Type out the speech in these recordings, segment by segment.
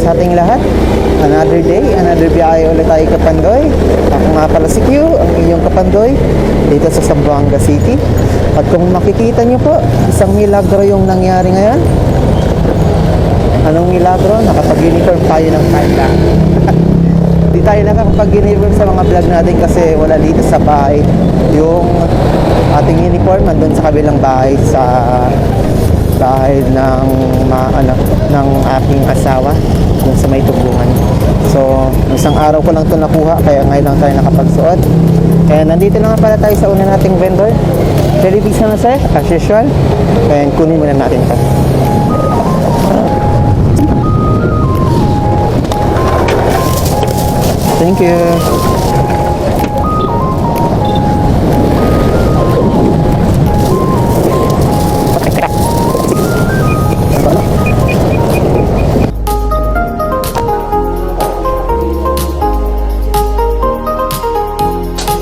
sa ating lahat. Another day, another biyahe ulit tayo Kapandoy. Ako nga pala si Q, ang inyong Kapandoy dito sa Zamboanga City. At kung makikita nyo po, isang milagro yung nangyari ngayon. Anong milagro? Nakapag-uniform tayo ng kanta. Hindi tayo nakapag-uniform sa mga vlog natin kasi wala dito sa bahay. Yung ating uniform nandun sa kabilang bahay, sa bahay ng aking asawa dun sa may tugtungan. So isang araw ko lang ito nakuha, kaya ngayon lang tayo nakapagsuot. And nandito na nga pala tayo sa una nating vendor, television na sir, as usual. And kunin muna natin ito. Thank you.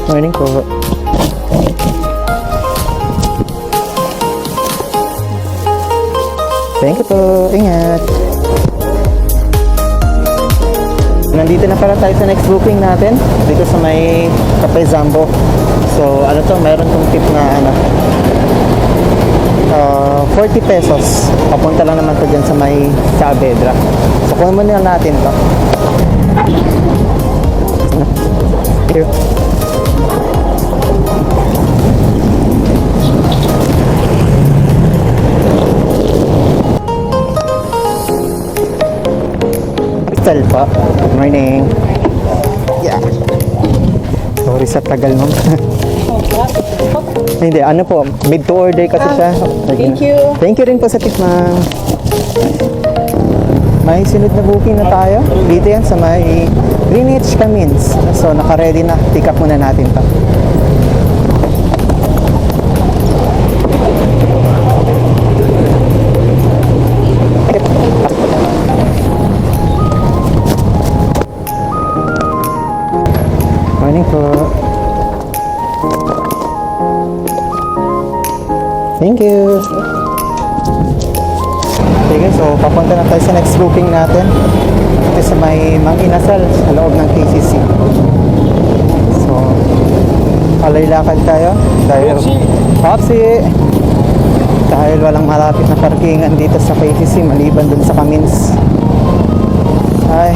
Morning po. Thank you po. Ingat. Nandito na pala tayo sa next booking natin dito sa may Cafe Zambo. So ano to, mayroon tong tip na 40 pesos. Papunta lang naman to dyan sa may Saavedra. So kunin muna natin to. Thank you. Po. Good morning. Yeah. Sorry sa tagal mo. Hindi, ano po, made to order kasi siya. Thank you. Thank you rin po sa tip, ma'am. May sunod na booking na tayo. Dito yan sa may Greenwich Camins. So, naka-ready na. Pick up muna natin to. Po. Thank you. Okay, so papunta na tayo sa next booking natin. Ito sa may Mang Inasal sa loob ng KCC. So, alay-lakad tayo dahil walang malapit na parkingan dito sa KCC maliban dun sa Camins. Ay,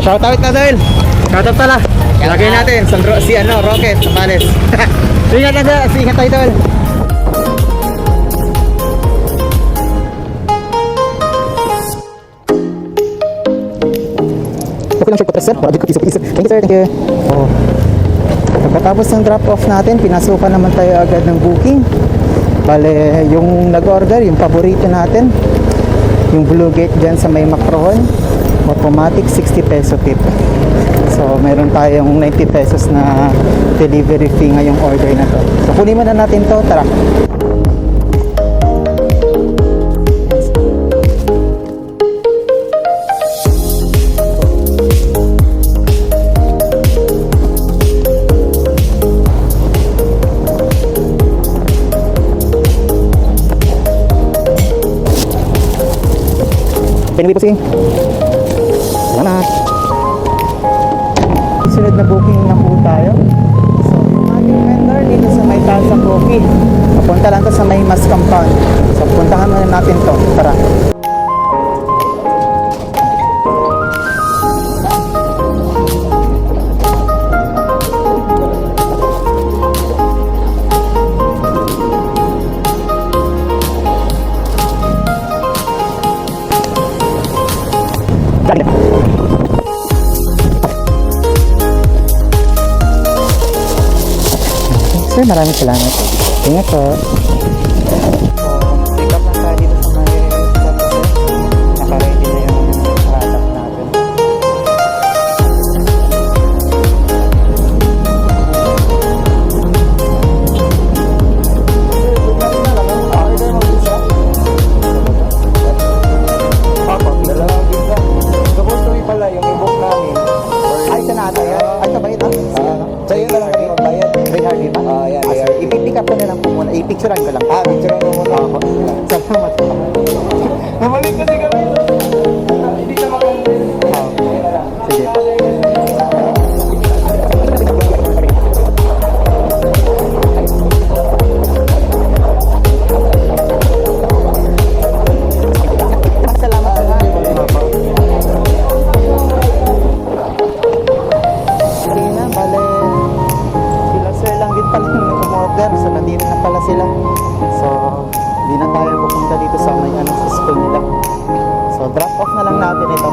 shoutout na dahil. Shoutout pala. Lagay natin si Rocket sa Palace. Ingat na dahil. Ingat tayo dahil. Okay lang siya po sir. Thank you sir. Thank you. Oh. Pagkatapos ng drop off natin, pinasukan naman tayo agad ng booking. Bale, yung nag-order, yung paborito natin, yung Blue Gate dyan sa may Macrohon, automatic 60 peso tip. So meron tayong 90 pesos na delivery fee ngayong order na to. So kunin mo na natin to, tara. Anyway po salamat. Sunod na booking na po tayo. So yung ating vendor dito sa may Talsa Coffee, papunta lang to sa may Mas Compound. So puntahan na natin to, tara. Sir, maraming salamat. Ingat po. Pick up lang tayo dito sa may naka-ready na yung product natin. Yan, Ah, ARP. i-pick up ko na lang po muna. I-picturean ko lang. Picture mo muna. Oo. Salamat po. Bumalik kasi kami. Hindi na Sige po. Salamat po. Sige na, bale. Sila sir lang din pala yung umorder. So, nandito na pala sila. So, hindi na tayo pupunta dito sa may ano, sa school nila. So, drop off na lang natin ito.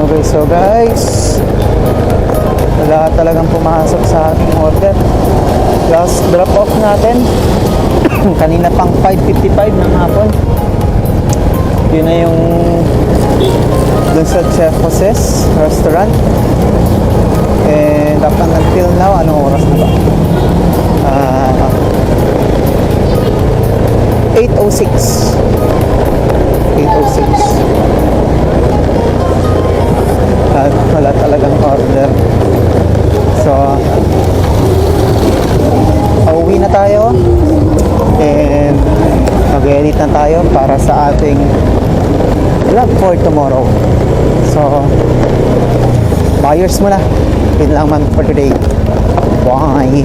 Okay, so guys, wala talagang pumasok sa ating order. Last drop off natin kanina pang 5:55 ng hapon. Yun na yung dun sa Chef Jose's restaurant. And up until now, anong oras na ba? 8:06. 8:06. At wala talagang order. So, pauwi na tayo. And mag-edit na tayo para sa ating vlog for tomorrow. So, buyers muna. Yun lang man for today. Bye!